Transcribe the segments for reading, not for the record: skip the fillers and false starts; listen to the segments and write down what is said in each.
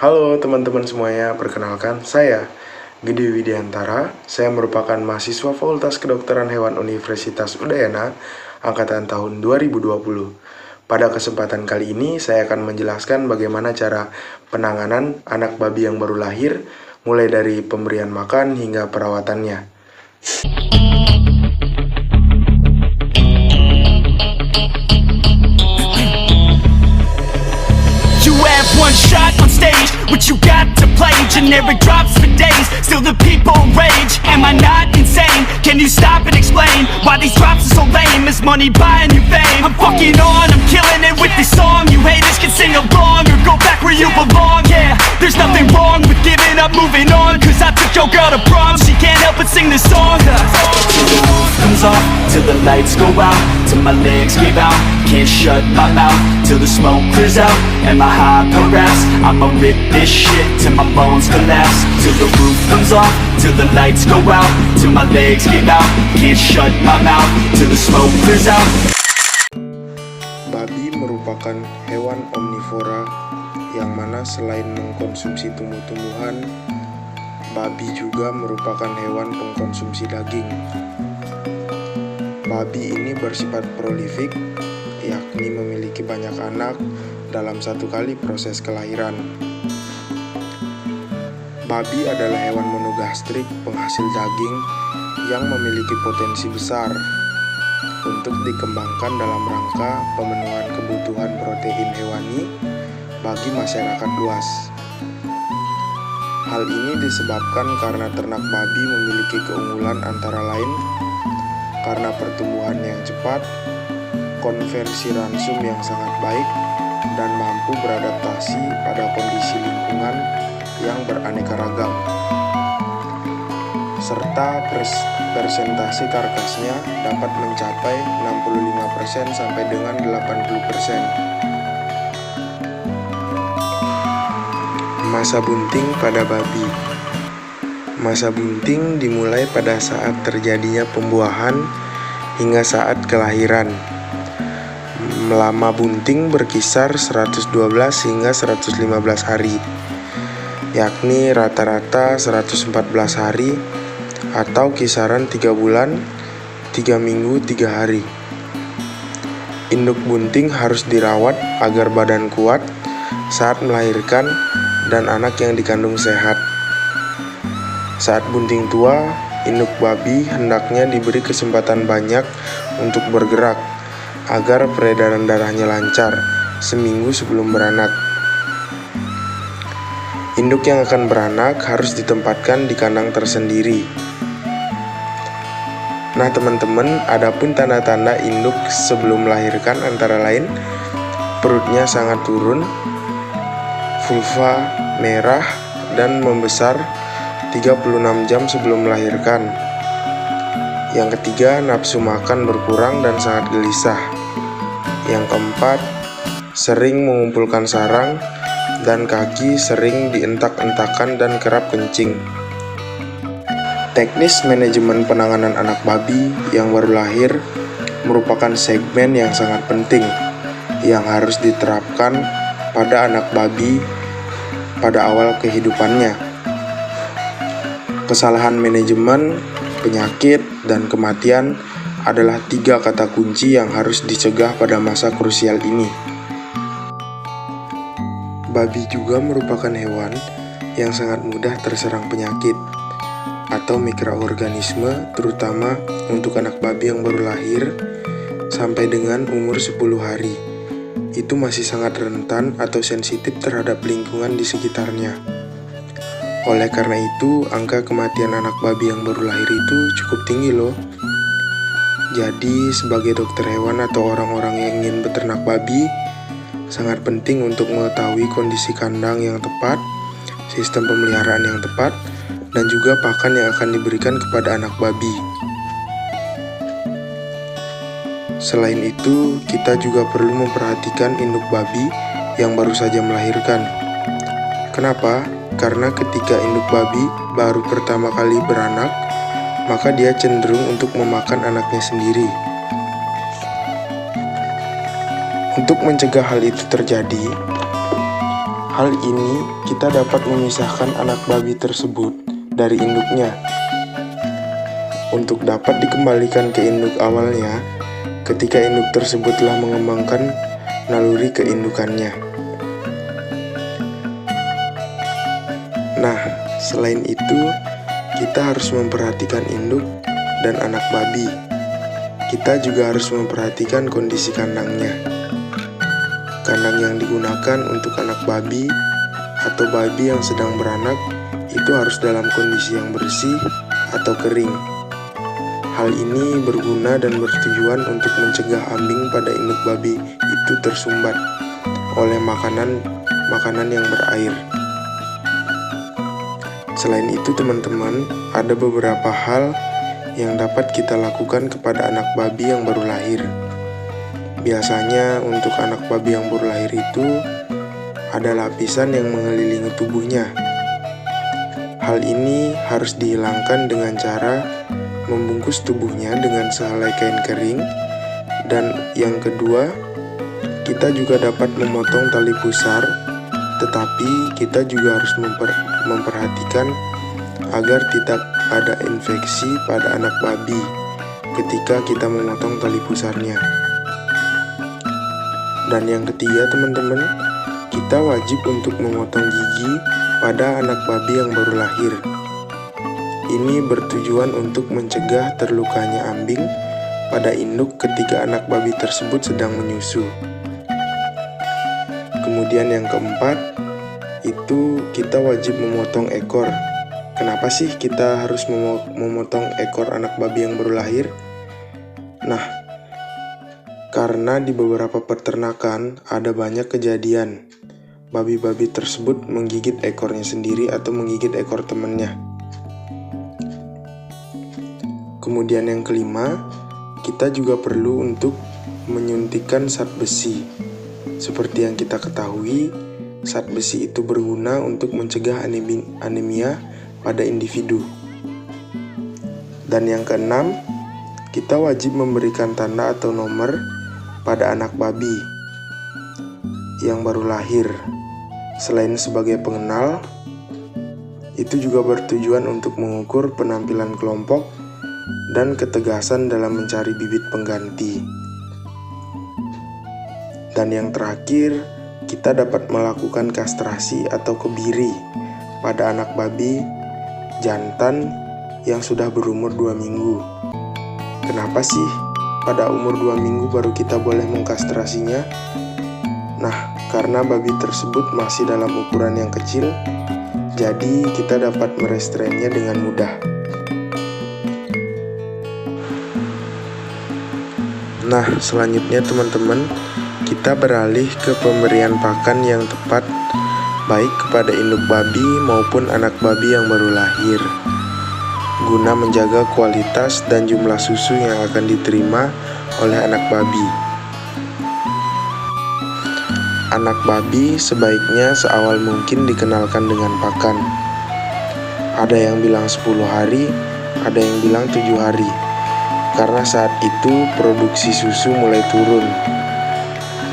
Halo teman-teman semuanya, perkenalkan saya Gede Widiantara. Saya merupakan mahasiswa Fakultas Kedokteran Hewan Universitas Udayana angkatan tahun 2020. Pada kesempatan kali ini saya akan menjelaskan bagaimana cara penanganan anak babi yang baru lahir, mulai dari pemberian makan hingga perawatannya. One shot on stage, what you got to play? Generic drops for days, still the people rage. Am I not insane? Can you stop and explain why these drops are so lame? Is money buying you fame? I'm fucking on, I'm killing it with this song. You haters can sing along or go back where you belong. Yeah, there's nothing wrong with giving up, moving on. Cause I took your girl to prom, she can't help but sing this song. Till the roof comes off, till the lights go out, till my legs give out, can't shut my mouth, till the smoke clears out, and my hyper raps, I'ma rip this shit till my bones collapse. Till the roof comes off, till the lights go out, till my legs give out, can't shut my mouth, till the smoke clears out. Babi merupakan hewan omnivora yang mana selain mengkonsumsi tumbuh-tumbuhan, babi juga merupakan hewan pengkonsumsi daging. Babi ini bersifat prolifik, yakni memiliki banyak anak dalam satu kali proses kelahiran. Babi adalah hewan monogastrik penghasil daging yang memiliki potensi besar untuk dikembangkan dalam rangka pemenuhan kebutuhan protein hewani bagi masyarakat luas. Hal ini disebabkan karena ternak babi memiliki keunggulan antara lain karena pertumbuhan yang cepat, konversi ransum yang sangat baik, dan mampu beradaptasi pada kondisi lingkungan yang beraneka ragam, serta persentase karkasnya dapat mencapai 65% sampai dengan 80%. Masa bunting pada babi. Masa bunting dimulai pada saat terjadinya pembuahan hingga saat kelahiran. Lama bunting berkisar 112 hingga 115 hari, yakni rata-rata 114 hari atau kisaran 3 bulan, 3 minggu, 3 hari. Induk bunting harus dirawat agar badan kuat saat melahirkan dan anak yang dikandung sehat. Saat bunting tua, induk babi hendaknya diberi kesempatan banyak untuk bergerak agar peredaran darahnya lancar seminggu sebelum beranak. Induk yang akan beranak harus ditempatkan di kandang tersendiri. Nah teman-teman, adapun tanda-tanda induk sebelum melahirkan antara lain perutnya sangat turun, vulva merah dan membesar 36 jam sebelum melahirkan. Yang ketiga, nafsu makan berkurang dan sangat gelisah. Yang keempat, sering mengumpulkan sarang dan kaki sering dientak-entakan dan kerap kencing. Teknis manajemen penanganan anak babi yang baru lahir merupakan segmen yang sangat penting yang harus diterapkan pada anak babi pada awal kehidupannya. Kesalahan manajemen, penyakit, dan kematian adalah 3 kata kunci yang harus dicegah pada masa krusial ini. Babi juga merupakan hewan yang sangat mudah terserang penyakit atau mikroorganisme, terutama untuk anak babi yang baru lahir sampai dengan umur 10 hari. Itu masih sangat rentan atau sensitif terhadap lingkungan di sekitarnya. Oleh karena itu, angka kematian anak babi yang baru lahir itu cukup tinggi loh. Jadi, sebagai dokter hewan atau orang-orang yang ingin beternak babi, sangat penting untuk mengetahui kondisi kandang yang tepat, sistem pemeliharaan yang tepat, dan juga pakan yang akan diberikan kepada anak babi. Selain itu, kita juga perlu memperhatikan induk babi yang baru saja melahirkan. Kenapa? Karena ketika induk babi baru pertama kali beranak, maka dia cenderung untuk memakan anaknya sendiri. Untuk mencegah hal itu terjadi, Hal ini kita dapat memisahkan anak babi tersebut dari induknya. Untuk dapat dikembalikan ke induk awalnya, ketika induk tersebut telah mengembangkan naluri keindukannya. Nah, selain itu, kita harus memperhatikan induk dan anak babi. Kita juga harus memperhatikan kondisi kandangnya. Kandang yang digunakan untuk anak babi atau babi yang sedang beranak itu harus dalam kondisi yang bersih atau kering. Hal ini berguna dan bertujuan untuk mencegah ambing pada induk babi itu tersumbat oleh makanan yang berair. Selain itu teman-teman, ada beberapa hal yang dapat kita lakukan kepada anak babi yang baru lahir. Biasanya untuk anak babi yang baru lahir itu ada lapisan yang mengelilingi tubuhnya. Hal ini harus dihilangkan dengan cara membungkus tubuhnya dengan sehelai kain kering. Dan yang kedua, kita juga dapat memotong tali pusar, tetapi kita juga harus memperhatikan agar tidak ada infeksi pada anak babi ketika kita memotong tali pusarnya. Dan yang ketiga teman-teman, kita wajib untuk memotong gigi pada anak babi yang baru lahir. Ini bertujuan untuk mencegah terlukanya ambing pada induk ketika anak babi tersebut sedang menyusu. Kemudian yang keempat, itu kita wajib memotong ekor. Kenapa sih kita harus memotong ekor anak babi yang baru lahir? Nah, karena di beberapa peternakan ada banyak kejadian babi-babi tersebut menggigit ekornya sendiri atau menggigit ekor temannya. Kemudian yang kelima, kita juga perlu untuk menyuntikkan zat besi. Seperti yang kita ketahui, zat besi itu berguna untuk mencegah anemia pada individu. Dan yang keenam, kita wajib memberikan tanda atau nomor pada anak babi yang baru lahir. Selain sebagai pengenal, itu juga bertujuan untuk mengukur penampilan kelompok dan ketegasan dalam mencari bibit pengganti. Dan yang terakhir, kita dapat melakukan kastrasi atau kebiri pada anak babi jantan yang sudah berumur 2 minggu. Kenapa sih pada umur 2 minggu baru kita boleh mengkastrasinya? Nah, karena babi tersebut masih dalam ukuran yang kecil, jadi kita dapat merestrainnya dengan mudah. Nah, selanjutnya teman-teman, kita beralih ke pemberian pakan yang tepat baik kepada induk babi maupun anak babi yang baru lahir, guna menjaga kualitas dan jumlah susu yang akan diterima oleh anak babi. Anak babi sebaiknya seawal mungkin dikenalkan dengan pakan. Ada yang bilang 10 hari, ada yang bilang 7 hari, karena saat itu produksi susu mulai turun.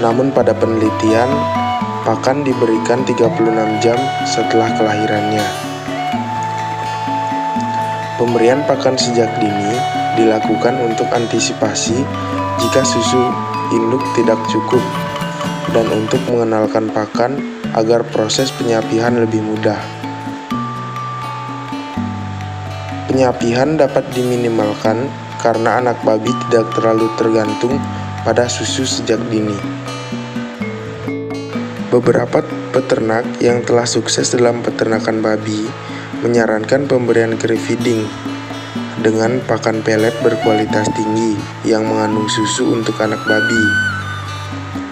Namun pada penelitian, pakan diberikan 36 jam setelah kelahirannya. Pemberian pakan sejak dini dilakukan untuk antisipasi jika susu induk tidak cukup dan untuk mengenalkan pakan agar proses penyapihan lebih mudah. Penyapihan dapat diminimalkan karena anak babi tidak terlalu tergantung pada susu sejak dini. Beberapa peternak yang telah sukses dalam peternakan babi menyarankan pemberian crib feeding dengan pakan pelet berkualitas tinggi yang mengandung susu untuk anak babi.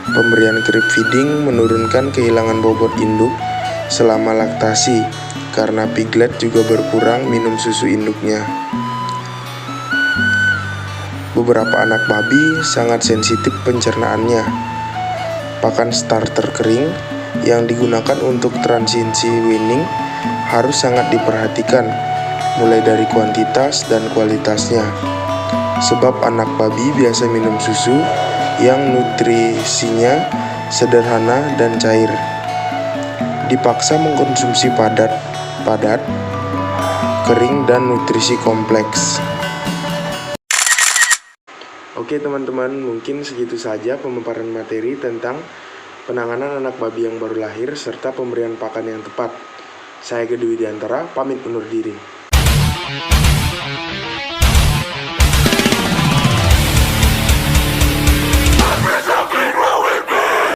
Pemberian crib feeding menurunkan kehilangan bobot induk selama laktasi karena piglet juga berkurang minum susu induknya. Beberapa anak babi sangat sensitif pencernaannya. Pakan starter kering yang digunakan untuk transisi weaning harus sangat diperhatikan, mulai dari kuantitas dan kualitasnya. Sebab anak babi biasa minum susu yang nutrisinya sederhana dan cair. dipaksa mengkonsumsi padat, kering, dan nutrisi kompleks. Oke teman-teman, mungkin segitu saja pemaparan materi tentang penanganan anak babi yang baru lahir serta pemberian pakan yang tepat. Saya Gede Widiantara, pamit undur diri.